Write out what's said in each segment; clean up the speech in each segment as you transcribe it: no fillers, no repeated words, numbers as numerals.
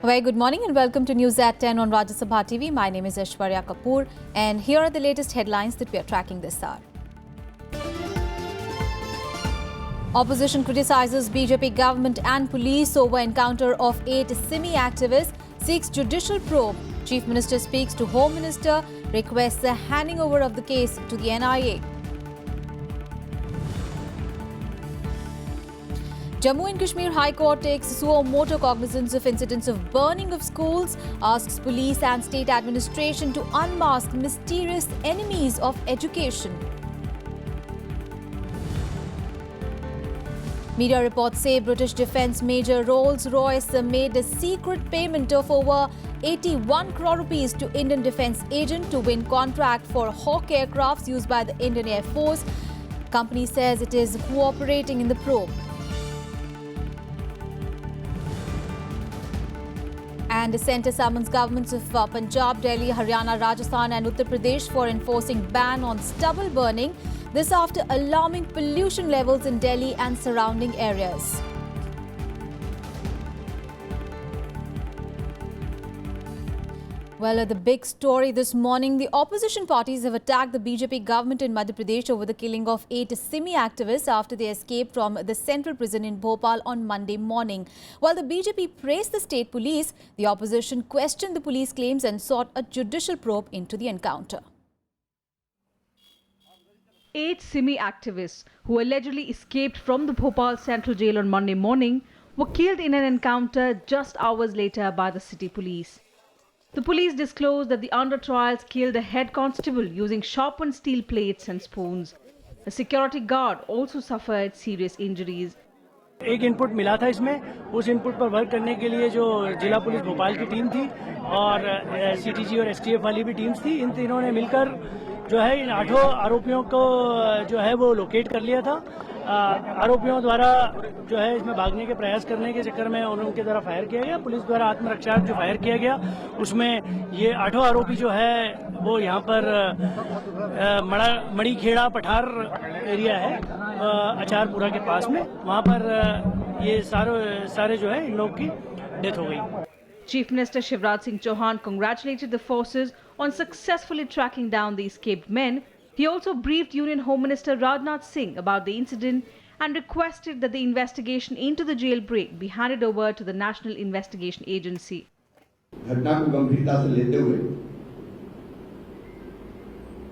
Very good morning and welcome to News at 10 on Rajya TV. My name is Aishwarya Kapoor and here are the latest headlines that we are tracking this hour. Opposition criticizes BJP government and police over encounter of 8 Simi activists, seeks judicial probe. Chief Minister speaks to Home Minister, requests the handing over of the case to the NIA. Jammu and Kashmir High Court takes suo motu cognizance of incidents of burning of schools, asks police and state administration to unmask mysterious enemies of education. Media reports say British defence major RollsRoyce made a secret payment of over 81 crore rupees to Indian defence agent to win contract for Hawk aircrafts used by the Indian Air Force. Company says it is cooperating in the probe. And the centre summons governments of Punjab, Delhi, Haryana, Rajasthan and Uttar Pradesh for enforcing ban on stubble burning. This after alarming pollution levels in Delhi and surrounding areas. Well, the big story this morning, the opposition parties have attacked the BJP government in Madhya Pradesh over the killing of 8 Simi activists after they escaped from the central prison in Bhopal on Monday morning. While the BJP praised the state police, the opposition questioned the police claims and sought a judicial probe into the encounter. 8 Simi activists who allegedly escaped from the Bhopal Central Jail on Monday morning were killed in an encounter just hours later by the city police. The police disclosed that the under-trials killed a head constable using sharpened steel plates and spoons. A security guard also suffered serious injuries. एक input मिला था इसमें, उस input पर work करने के लिए जो जिला पुलिस भोपाल की टीम थी और सीटीजी और एसटीएफ वाली भी टीम्स थी, इन तीनों ने मिलकर जो है इन 8 आरोपियों को जो है वो लोकेट कर लिया था। आरोपियों द्वारा जो है इसमें भागने के प्रयास करने के चक्कर में उनके द्वारा फायर किया गया। पुलिस द्वारा आत्मरक्षा जो फायर किया गया उसमें ये 8 आरोपी जो है वो यहाँ पर मड़ीखेड़ा पठार एरिया है अचारपुरा के पास में, वहाँ पर ये सारे जो है इन लोग की डेथ हो गई। Chief Minister Shivraj Singh Chauhan congratulated the forces on successfully tracking down the escaped men. He also briefed Union Home Minister Rajnath Singh about the incident and requested that the investigation into the jailbreak be handed over to the National Investigation Agency. घटना को गंभीरता से लेते हुए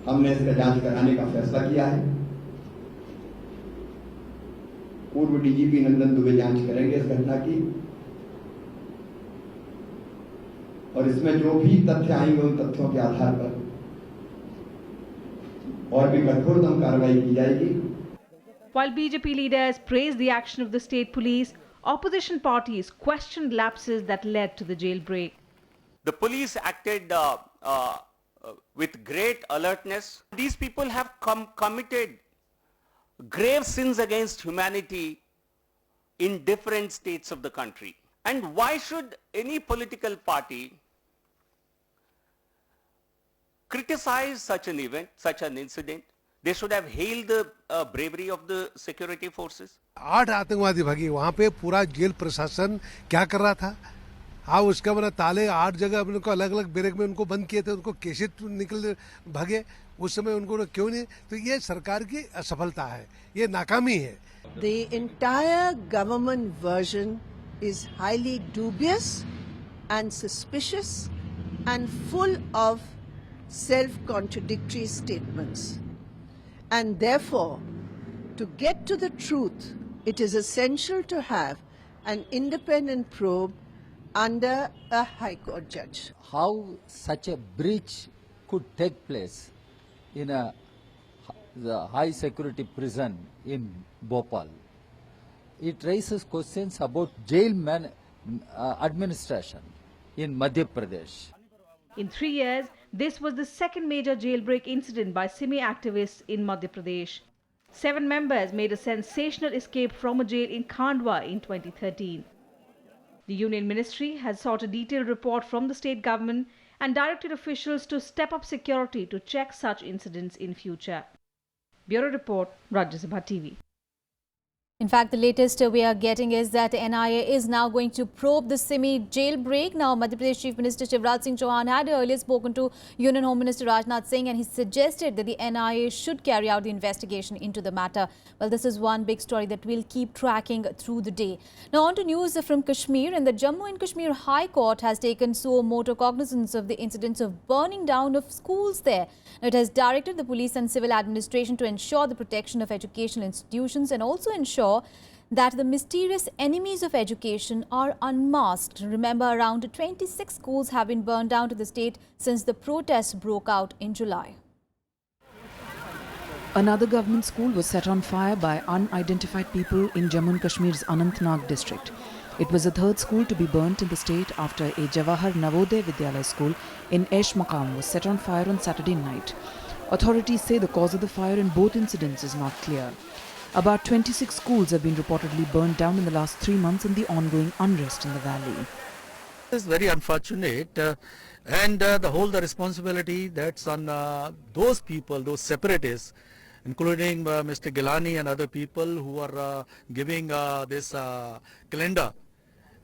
हमने इसका जांच कराने का फैसला किया है। पूर्व डीजीपी नंदन दुबे जांच करेंगे इस घटना की और इसमें जो भी तथ्य आएंगे उन तथ्यों के आधार पर और भी कठोरतम कार्रवाई की जाएगी। While BJP leaders praised the action of the state police, opposition parties questioned lapses that led to the jailbreak. The police acted with great alertness. These people have committed grave sins against humanity in different states of the country. And why should any political party criticize such an event, such an incident? They should have hailed the bravery of the security forces. 8 आतंकवादी भागे, वहाँ पे पूरा jail प्रशासन क्या कर रहा था? हाँ, उसका मतलब ताले 8 जगह उनको अलग-अलग बैरक में उनको बंद किए थे, उनको कैसे निकल भागे? उस समय उनको क्यों नहीं? तो ये सरकार की असफलता है, ये नाकामी है। The entire government version is highly dubious and suspicious and full of self-contradictory statements. And therefore, to get to the truth, it is essential to have an independent probe under a High Court judge. How such a breach could take place in the high security prison in Bhopal? It raises questions about jail administration in Madhya Pradesh. In 3 years, this was the second major jailbreak incident by Simi activists in Madhya Pradesh. 7 members made a sensational escape from a jail in Khandwa in 2013. The Union Ministry has sought a detailed report from the state government and directed officials to step up security to check such incidents in future. Bureau Report, Rajya TV. In fact, the latest we are getting is that NIA is now going to probe the Simi jailbreak. Now, Madhya Pradesh Chief Minister Shivraj Singh Chauhan had earlier spoken to Union Home Minister Rajnath Singh, and he suggested that the NIA should carry out the investigation into the matter. Well, this is one big story that we'll keep tracking through the day. Now, on to news from Kashmir, and the Jammu and Kashmir High Court has taken suo motu cognizance of the incidents of burning down of schools there. Now, it has directed the police and civil administration to ensure the protection of educational institutions and also ensure that the mysterious enemies of education are unmasked. Remember, around 26 schools have been burned down to the state since the protests broke out in July. Another government school was set on fire by unidentified people in Jammu and Kashmir's Anantnag district. It was the third school to be burnt in the state after a Jawahar Navodaya Vidyalaya school in Esh Maqam was set on fire on Saturday night. Authorities say the cause of the fire in both incidents is not clear. About 26 schools have been reportedly burned down in the last 3 months in the ongoing unrest in the valley. It's very unfortunate and the responsibility that's on those people, those separatists, including Mr. Gilani and other people who are giving this calendar,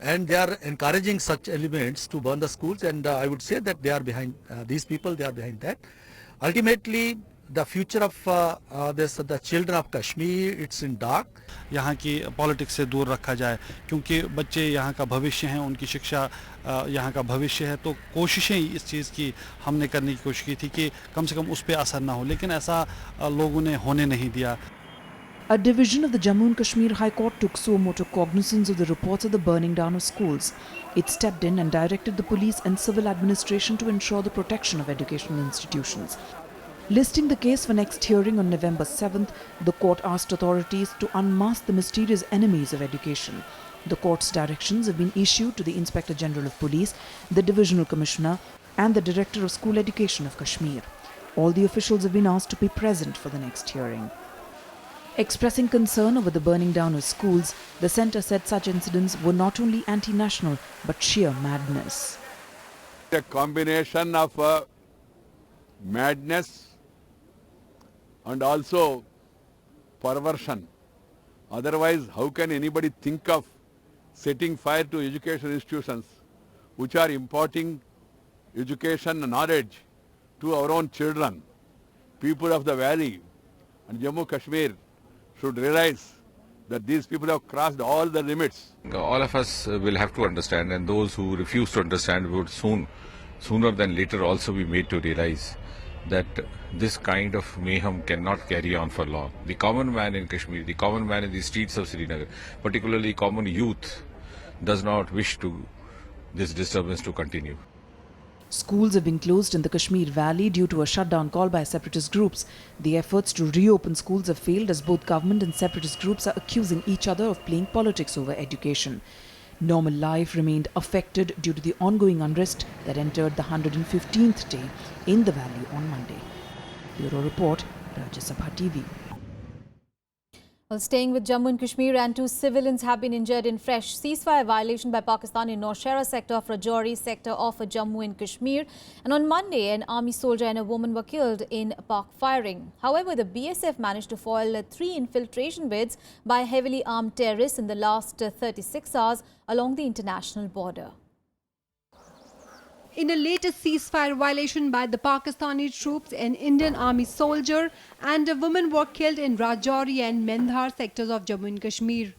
and they are encouraging such elements to burn the schools, and I would say that they are behind these people, they are behind that. Ultimately, the future of the children of Kashmir, it's in dark. यहाँ की politics से दूर रखा जाए, क्योंकि बच्चे यहाँ का भविष्य हैं, उनकी शिक्षा यहाँ का भविष्य है, तो कोशिशें इस चीज़ की हमने करने की कोशिश की थी कि कम से कम उस पर असर ना हो, लेकिन ऐसा लोगों ने होने नहीं दिया. A division of the Jammu and Kashmir High Court took suo motu cognizance of the reports of the burning down of schools. It stepped in and directed the police and civil administration to ensure the protection of educational institutions. Listing the case for next hearing on November 7th, the court asked authorities to unmask the mysterious enemies of education. The court's directions have been issued to the Inspector General of Police, the Divisional Commissioner and the Director of School Education of Kashmir. All the officials have been asked to be present for the next hearing. Expressing concern over the burning down of schools, the centre said such incidents were not only anti-national but sheer madness. A combination of madness and also perversion. Otherwise, how can anybody think of setting fire to educational institutions which are imparting education and knowledge to our own children? People of the valley and Jammu Kashmir should realize that these people have crossed all the limits. All of us will have to understand, and those who refuse to understand would sooner than later also be made to realize that this kind of mayhem cannot carry on for long. The common man in Kashmir, the common man in the streets of Srinagar, particularly common youth, does not wish this disturbance to continue. Schools have been closed in the Kashmir Valley due to a shutdown call by separatist groups. The efforts to reopen schools have failed as both government and separatist groups are accusing each other of playing politics over education. Normal life remained affected due to the ongoing unrest that entered the 115th day in the valley on Monday. Bureau Report, Rajya Sabha TV. Well, staying with Jammu and Kashmir, and 2 civilians have been injured in fresh ceasefire violation by Pakistan in Nowshera sector of Rajouri sector of Jammu and Kashmir. And on Monday, an army soldier and a woman were killed in Pak firing. However, the BSF managed to foil 3 infiltration bids by heavily armed terrorists in the last 36 hours along the international border. In a latest ceasefire violation by the Pakistani troops, an Indian army soldier and a woman were killed in Rajouri and Mendhar sectors of Jammu and Kashmir.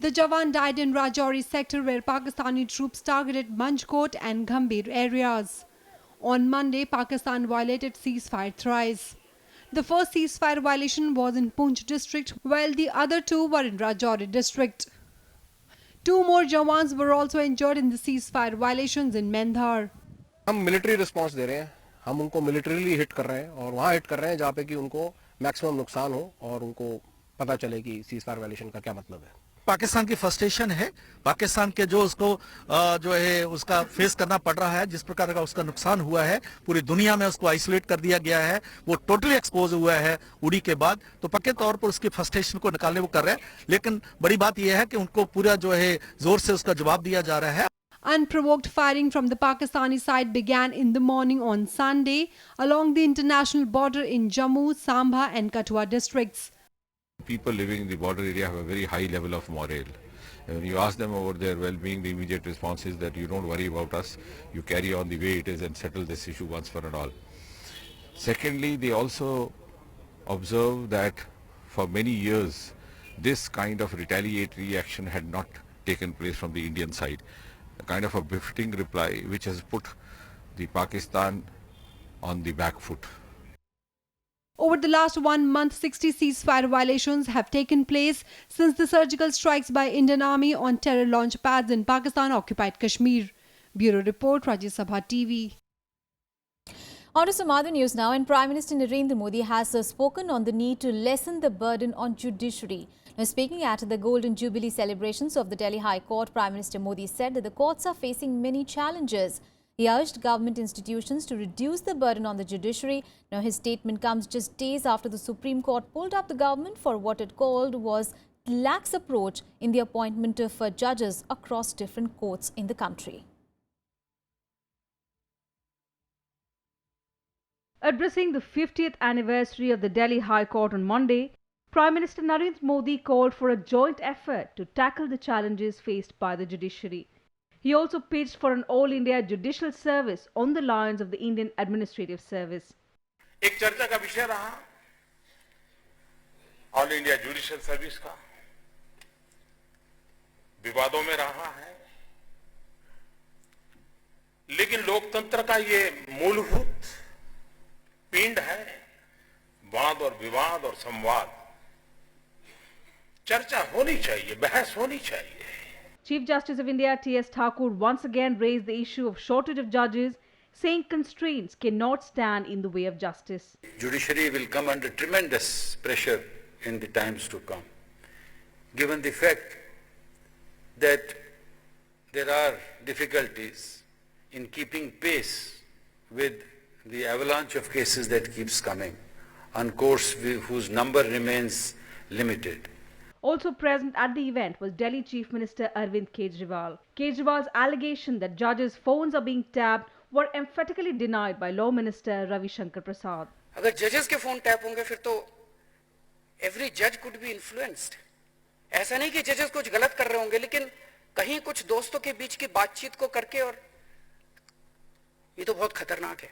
The Jawan died in Rajouri sector where Pakistani troops targeted Manjkot and Gambhir areas. On Monday, Pakistan violated ceasefire thrice. The first ceasefire violation was in Poonch district, while the other 2 were in Rajouri district. 2 more Jawans were also injured in the ceasefire violations in Mendhar. हम military response दे रहे हैं, हम उनको militarily hit कर रहे हैं और वहाँ हिट कर रहे हैं जहाँ पे कि उनको मैक्सिमम नुकसान हो और उनको पता चले कि सीज़फायर वायलेशन का क्या मतलब है. पाकिस्तान की फ्रस्ट्रेशन है, पाकिस्तान के जो उसको जो है उसका फेस करना पड़ रहा है, जिस प्रकार का उसका नुकसान हुआ है, पूरी दुनिया में उसको आइसोलेट कर दिया गया है, वो टोटली एक्सपोज हुआ है उड़ी के बाद, तो पक्के तौर पर उसकी फ्रस्ट्रेशन को निकालने वो कर रहे हैं. लेकिन बड़ी बात यह है कि उनको पूरा जो है जोर से उसका जवाब दिया जा रहा है. Unprovoked firing from the Pakistani side began in the morning on Sunday along the international border in Jammu, Sambha and Kathua districts. people living in the border area have a very high level of morale. When you ask them about their well-being, the immediate response is that you don't worry about us, you carry on the way it is and settle this issue once for and all. Secondly, they also observe that for many years this kind of retaliatory action had not taken place from the Indian side. A kind of a befitting reply which has put the Pakistan on the back foot. Over the last 1 month, 60 ceasefire violations have taken place since the surgical strikes by Indian Army on terror launch pads in Pakistan-occupied Kashmir. Bureau Report, Rajya Sabha TV. On to some other news now, and Prime Minister Narendra Modi has spoken on the need to lessen the burden on judiciary. Now, speaking at the Golden Jubilee celebrations of the Delhi High Court, Prime Minister Modi said that the courts are facing many challenges. He urged government institutions to reduce the burden on the judiciary. Now, his statement comes just days after the Supreme Court pulled up the government for what it called was lax approach in the appointment of judges across different courts in the country. Addressing the 50th anniversary of the Delhi High Court on Monday, Prime Minister Narendra Modi called for a joint effort to tackle the challenges faced by the judiciary. He also pitched for an all-India judicial service on the lines of the Indian Administrative Service. एक चर्चा का विषय रहा all India judicial service का, विवादों में रहा है, लेकिन लोकतंत्र का ये मूलभूत पिंड है, वाद और विवाद और संवाद, चर्चा होनी चाहिए, बहस होनी चाहिए. Chief Justice of India T.S. Thakur once again raised the issue of shortage of judges, saying constraints cannot stand in the way of justice. Judiciary will come under tremendous pressure in the times to come, given the fact that there are difficulties in keeping pace with the avalanche of cases that keeps coming on courts whose number remains limited. Also present at the event was Delhi Chief Minister Arvind Kejriwal. Kejriwal's allegation that judges' phones are being tapped were emphatically denied by Law Minister Ravi Shankar Prasad. अगर जजेस के phone tap होंगे फिर तो every जज could be influenced. ऐसा नहीं कि जजेस कुछ गलत कर रहे होंगे, लेकिन कहीं कुछ दोस्तों के बीच की बातचीत को करके, और ये तो बहुत खतरनाक है.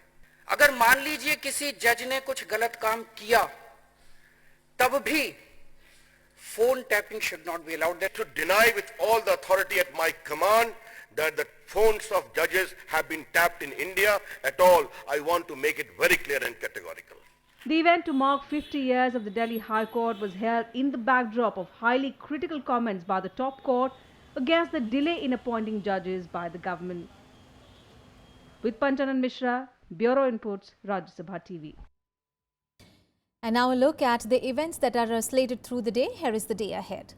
अगर मान लीजिए किसी जज ने कुछ गलत काम किया, तब भी phone tapping should not be allowed. To deny with all the authority at my command that the phones of judges have been tapped in India at all, I want to make it very clear and categorical. The event to mark 50 years of the Delhi High Court was held in the backdrop of highly critical comments by the top court against the delay in appointing judges by the government. With Panchanan Mishra, Bureau Inputs, Rajya Sabha TV. And now a look at the events that are slated through the day. Here is the day ahead.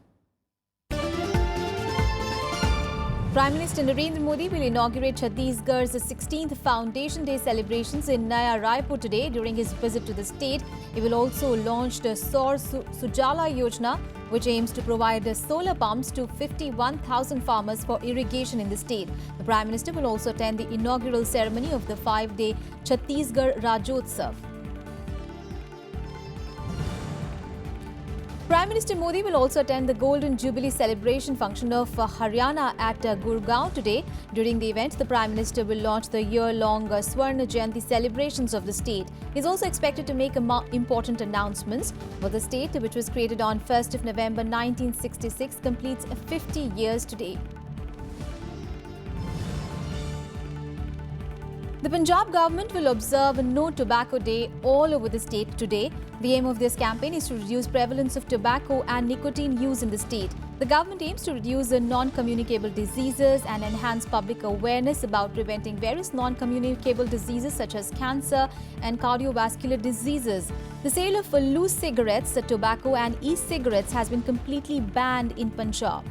Prime Minister Narendra Modi will inaugurate Chhattisgarh's 16th Foundation Day celebrations in Naya Raipur today. During his visit to the state, he will also launch the Saur Sujala Yojana, which aims to provide solar pumps to 51,000 farmers for irrigation in the state. The Prime Minister will also attend the inaugural ceremony of the 5-day Chhattisgarh Rajyotsav. Prime Minister Modi will also attend the Golden Jubilee celebration function of Haryana at Gurgaon today. During the event, the Prime Minister will launch the year-long Swarna Jayanti celebrations of the state. He is also expected to make important announcements. For the state, which was created on 1st of November 1966, completes 50 years today. The Punjab government will observe No Tobacco Day all over the state today. The aim of this campaign is to reduce prevalence of tobacco and nicotine use in the state. The government aims to reduce non-communicable diseases and enhance public awareness about preventing various non-communicable diseases such as cancer and cardiovascular diseases. The sale of loose cigarettes, tobacco and e-cigarettes has been completely banned in Punjab.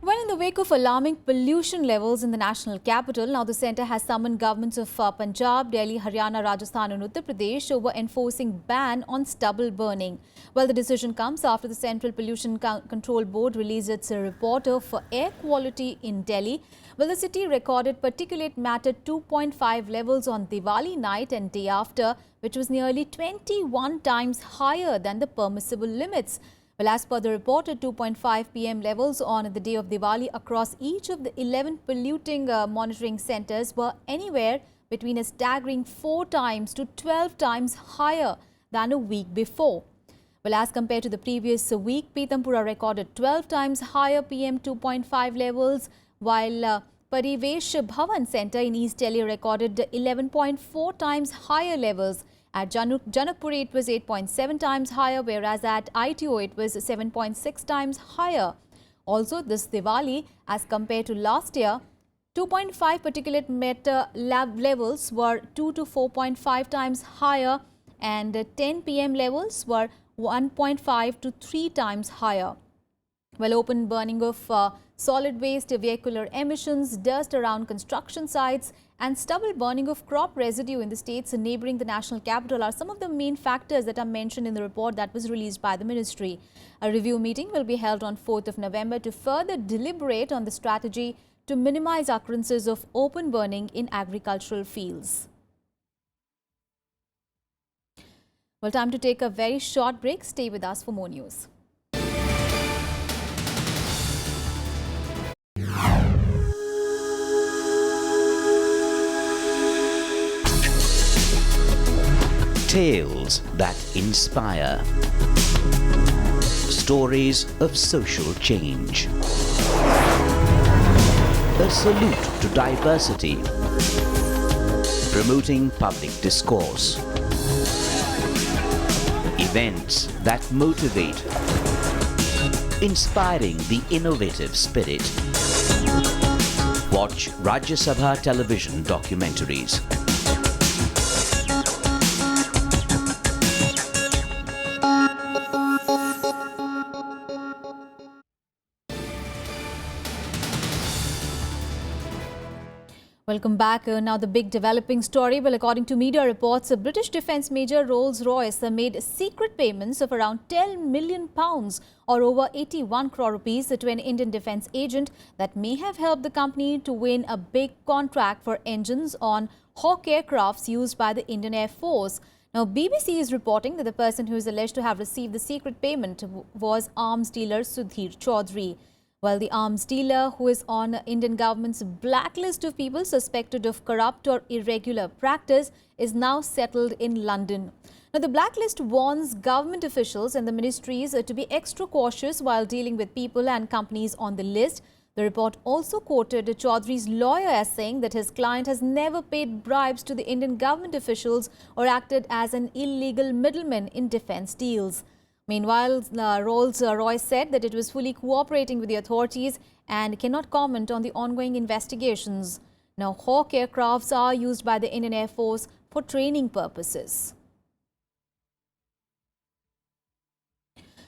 When in the the wake of alarming pollution levels in the national capital, now the centre has summoned governments of Punjab, Delhi, Haryana, Rajasthan and Uttar Pradesh over enforcing ban on stubble burning. Well, the decision comes after the Central Pollution Control Board released its report of air quality in Delhi. Well, the city recorded particulate matter 2.5 levels on Diwali night and day after, which was nearly 21 times higher than the permissible limits. Well, as per the report, at 2.5 p.m. levels on the day of Diwali across each of the 11 polluting monitoring centres were anywhere between a staggering 4 times to 12 times higher than a week before. Well, as compared to the previous week, Pitampura recorded 12 times higher PM 2.5 levels, while Parivesh Bhavan Centre in East Delhi recorded 11.4 times higher levels. At Janakpuri, it was 8.7 times higher, whereas at ITO, it was 7.6 times higher. Also, this Diwali, as compared to last year, 2.5 particulate matter levels were 2 to 4.5 times higher, and 10 p.m. levels were 1.5 to 3 times higher. Well, open burning of solid waste, vehicular emissions, dust around construction sites and stubble burning of crop residue in the states neighbouring the national capital are some of the main factors that are mentioned in the report that was released by the ministry. A review meeting will be held on 4th of November to further deliberate on the strategy to minimise occurrences of open burning in agricultural fields. Well, time to take a very short break. Stay with us for more news. Tales that inspire. Stories of social change. A salute to diversity. Promoting public discourse. Events that motivate. Inspiring the innovative spirit. Watch Rajya Sabha television documentaries. Welcome back. Now the big developing story. Well, according to media reports, a British defence major RollsRoyce made secret payments of around £10 million or over 81 crore rupees to an Indian defence agent that may have helped the company to win a big contract for engines on Hawk aircrafts used by the Indian Air Force. Now, BBC is reporting that the person who is alleged to have received the secret payment was arms dealer Sudhir Chaudhary. Well, the arms dealer, who is on Indian government's blacklist of people suspected of corrupt or irregular practice, is now settled in London. Now, the blacklist warns government officials and the ministries to be extra cautious while dealing with people and companies on the list. The report also quoted Chaudhary's lawyer as saying that his client has never paid bribes to the Indian government officials or acted as an illegal middleman in defence deals. Meanwhile, RollsRoyce said that it was fully cooperating with the authorities and cannot comment on the ongoing investigations. Now, Hawk aircrafts are used by the Indian Air Force for training purposes.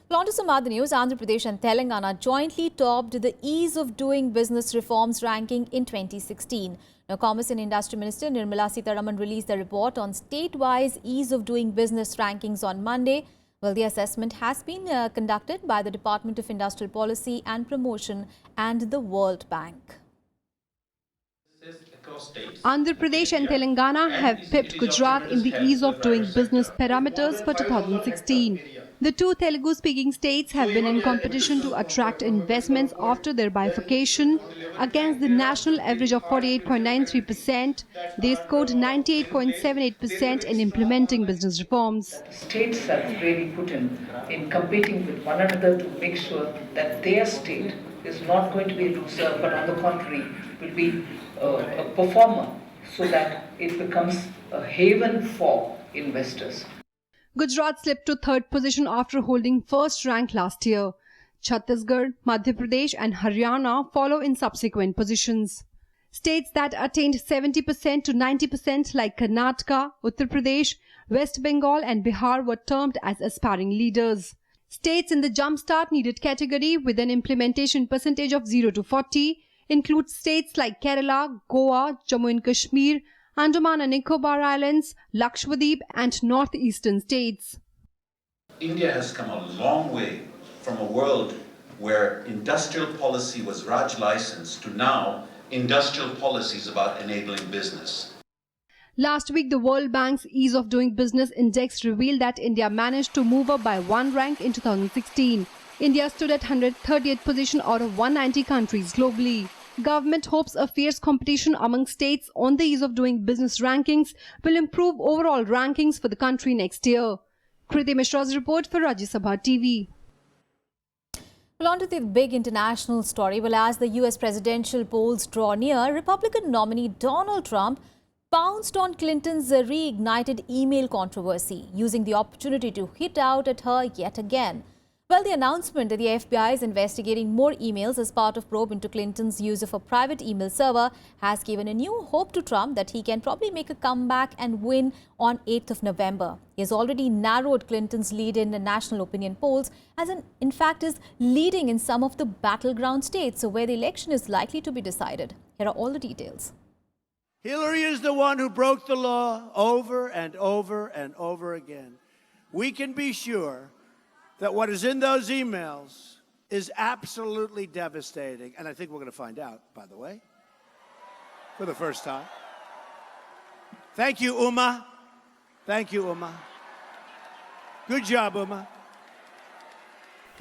Well, on to some other news. Andhra Pradesh and Telangana jointly topped the Ease of Doing Business Reforms ranking in 2016. Now, Commerce and Industry Minister Nirmala Sitharaman released the report on state-wise Ease of Doing Business rankings on Monday. Well, the assessment has been conducted by the Department of Industrial Policy and Promotion and the World Bank. Andhra Pradesh and Telangana have pipped Gujarat in the Ease of Doing Business parameters for 2016. The two Telugu-speaking states have been in competition to attract investments after their bifurcation. Against the national average of 48.93%, they scored 98.78% in implementing business reforms. States have really put in competing with one another to make sure that their state is not going to be a loser, but on the contrary, will be a performer so that it becomes a haven for investors. Gujarat slipped to third position after holding first rank last year. Chhattisgarh, Madhya Pradesh and Haryana follow in subsequent positions. States that attained 70% to 90% like Karnataka, Uttar Pradesh, West Bengal and Bihar were termed as aspiring leaders. States in the Jumpstart Needed category with an implementation percentage of 0 to 40 include states like Kerala, Goa, Jammu and Kashmir, Andaman and Nicobar Islands, Lakshadweep and northeastern states. India has come a long way from a world where industrial policy was Raj license to now industrial policies about enabling business. Last week, the World Bank's Ease of Doing Business Index revealed that India managed to move up by one rank in 2016. India stood at 130th position out of 190 countries globally. Government hopes a fierce competition among states on the Ease of Doing Business rankings will improve overall rankings for the country next year. Kriti Mishra's report for Rajya Sabha TV. Well, on to the big international story. Well, as the US presidential polls draw near, Republican nominee Donald Trump pounced on Clinton's reignited email controversy, using the opportunity to hit out at her yet again. Well, the announcement that the FBI is investigating more emails as part of probe into Clinton's use of a private email server has given a new hope to Trump that he can probably make a comeback and win on 8th of November. He has already narrowed Clinton's lead in the national opinion polls, as in fact is leading in some of the battleground states where the election is likely to be decided. Here are all the details. Hillary is the one who broke the law over and over and over again. We can be sure that what is in those emails is absolutely devastating. And I think we're going to find out, by the way, for the first time. Thank you, Uma. Thank you, Uma. Good job, Uma.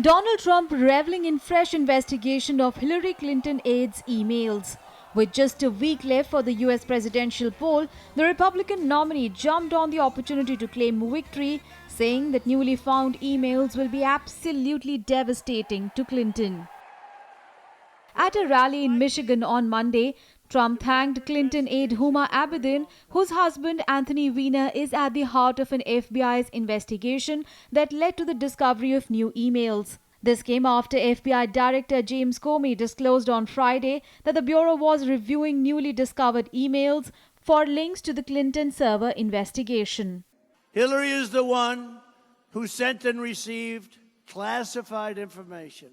Donald Trump reveling in fresh investigation of Hillary Clinton aides' emails. With just a week left for the US presidential poll, the Republican nominee jumped on the opportunity to claim victory, saying that newly found emails will be absolutely devastating to Clinton. At a rally in Michigan on Monday, Trump thanked Clinton aide Huma Abedin, whose husband Anthony Weiner is at the heart of an FBI's investigation that led to the discovery of new emails. This came after FBI Director James Comey disclosed on Friday that the Bureau was reviewing newly discovered emails for links to the Clinton server investigation. Hillary is the one who sent and received classified information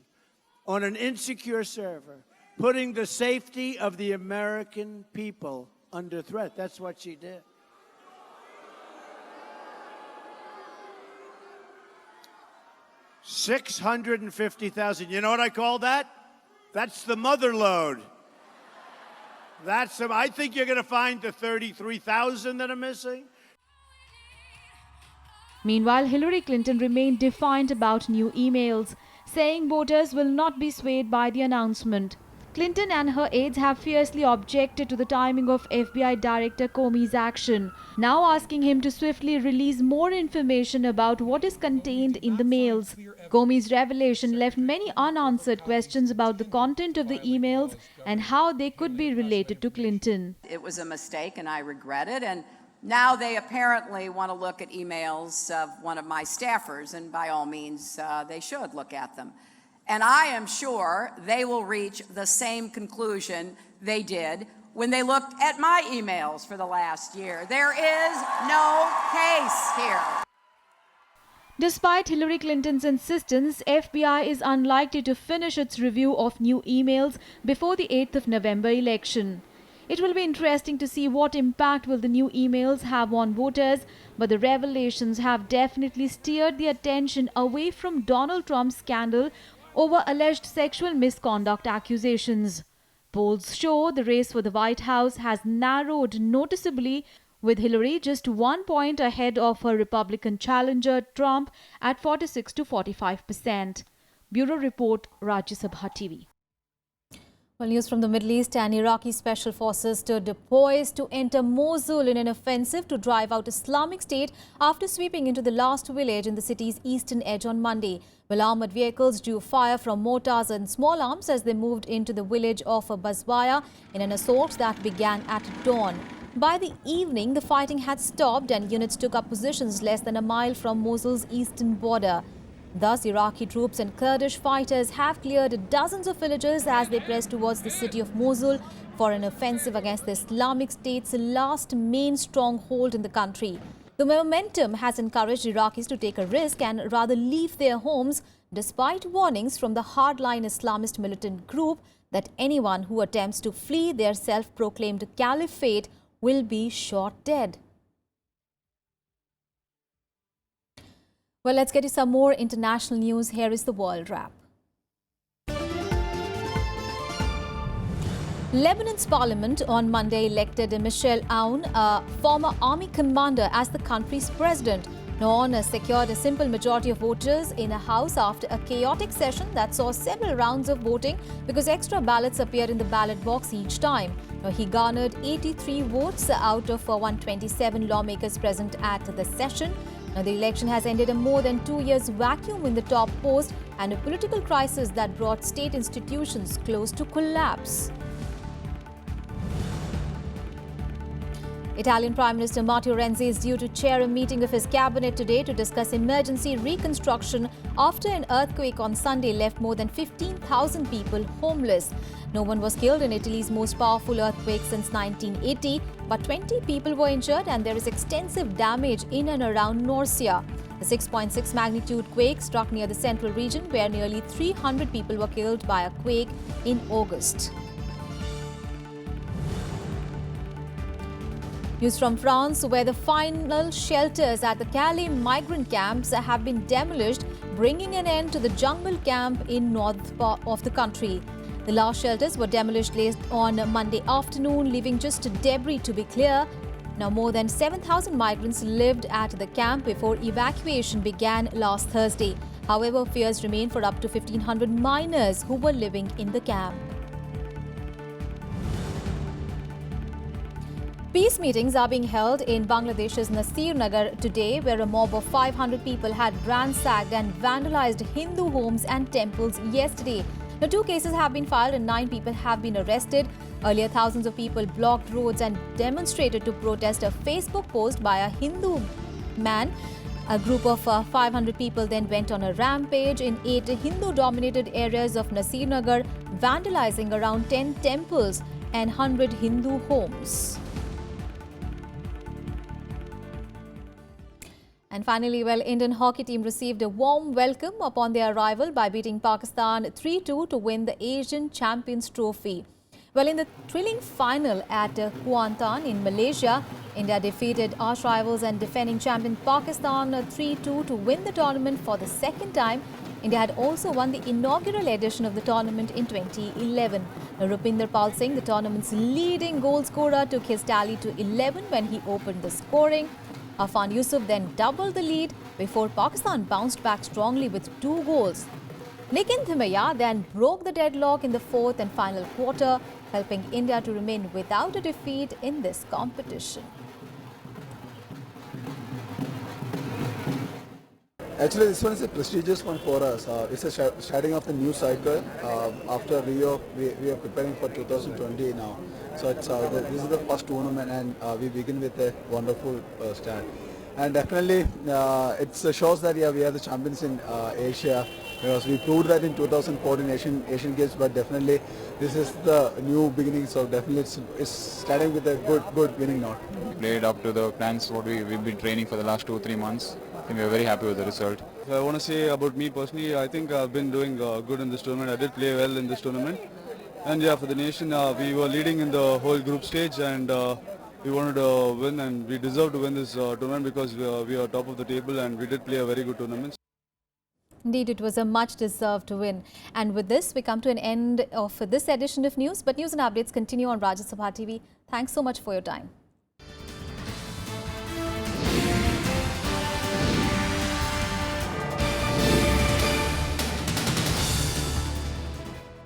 on an insecure server, putting the safety of the American people under threat. That's what she did. $650,000. You know what I call that? That's the mother load. I think you're going to find the 33,000 that are missing. Meanwhile, Hillary Clinton remained defiant about new emails, saying voters will not be swayed by the announcement. Clinton and her aides have fiercely objected to the timing of FBI Director Comey's action, now asking him to swiftly release more information about what is contained in the mails. Comey's revelation left many unanswered questions about the content of the emails and how they could be related to Clinton. It was a mistake and I regret it, and now they apparently want to look at emails of one of my staffers, and by all means they should look at them. And I am sure they will reach the same conclusion they did when they looked at my emails for the last year. There is no case here. Despite Hillary Clinton's insistence, FBI is unlikely to finish its review of new emails before the 8th of November election. It will be interesting to see what impact will the new emails have on voters, but the revelations have definitely steered the attention away from Donald Trump's scandal over alleged sexual misconduct accusations. Polls show the race for the White House has narrowed noticeably, with Hillary just 1 point ahead of her Republican challenger Trump at 46 to 45%. Bureau Report, Rajya Sabha TV. Well, news from the Middle East. And Iraqi special forces stood poised to enter Mosul in an offensive to drive out Islamic State after sweeping into the last village in the city's eastern edge on Monday. Well, armored vehicles drew fire from mortars and small arms as they moved into the village of Basbaya in an assault that began at dawn. By the evening, the fighting had stopped and units took up positions less than a mile from Mosul's eastern border. Thus, Iraqi troops and Kurdish fighters have cleared dozens of villages as they press towards the city of Mosul for an offensive against the Islamic State's last main stronghold in the country. The momentum has encouraged Iraqis to take a risk and rather leave their homes, despite warnings from the hardline Islamist militant group that anyone who attempts to flee their self-proclaimed caliphate will be shot dead. Well, let's get to some more international news. Here is the World Wrap. Lebanon's parliament on Monday elected Michel Aoun, a former army commander, as the country's president. Aoun secured a simple majority of voters in a house after a chaotic session that saw several rounds of voting because extra ballots appeared in the ballot box each time. He garnered 83 votes out of 127 lawmakers present at the session. The election has ended a more than 2 years vacuum in the top post and a political crisis that brought state institutions close to collapse. Italian Prime Minister Matteo Renzi is due to chair a meeting of his cabinet today to discuss emergency reconstruction after an earthquake on Sunday left more than 15,000 people homeless. No one was killed in Italy's most powerful earthquake since 1980, but 20 people were injured and there is extensive damage in and around Norcia. The 6.6 magnitude quake struck near the central region where nearly 300 people were killed by a quake in August. News from France, where the final shelters at the Calais migrant camps have been demolished, bringing an end to the jungle camp in north of the country. The last shelters were demolished late on Monday afternoon, leaving just debris to be clear. Now, more than 7,000 migrants lived at the camp before evacuation began last Thursday. However, fears remain for up to 1,500 minors who were living in the camp. Peace meetings are being held in Bangladesh's Nasir today, where a mob of 500 people had ransacked and vandalized Hindu homes and temples yesterday. Now, 2 cases have been filed and 9 people have been arrested. Earlier, thousands of people blocked roads and demonstrated to protest a Facebook post by a Hindu man. A group of 500 people then went on a rampage in 8 Hindu-dominated areas of Nasir, vandalizing around 10 temples and 100 Hindu homes. And finally, well, Indian hockey team received a warm welcome upon their arrival by beating Pakistan 3-2 to win the Asian Champions Trophy. Well, in the thrilling final at Kuantan in Malaysia, India defeated arch rivals and defending champion Pakistan 3-2 to win the tournament for the second time. India had also won the inaugural edition of the tournament in 2011. Rupinder Pal Singh, the tournament's leading goal scorer, took his tally to 11 when he opened the scoring. Afan Yusuf then doubled the lead before Pakistan bounced back strongly with 2 goals. Nikin Thimaya then broke the deadlock in the 4th and final quarter, helping India to remain without a defeat in this competition. Actually, this one is a prestigious one for us. It's a starting of the new cycle. After Rio, we are preparing for 2020 now. So it's, this is the first tournament and we begin with a wonderful start. And definitely it shows that we are the champions in Asia, because we proved that in 2014 Asian Games, but definitely this is the new beginning, so definitely it's starting with a good winning note. We played up to the plans what we've been training for the last 2-3 months. I think we are very happy with the result. If I want to say about me personally, I think I've been doing good in this tournament. I did play well in this tournament. And yeah, for the nation, we were leading in the whole group stage and we wanted to win, and we deserved to win this tournament because we are top of the table and we did play a very good tournament. Indeed, it was a much-deserved win. And with this, we come to an end of this edition of news. But news and updates continue on Rajya Sabha TV. Thanks so much for your time.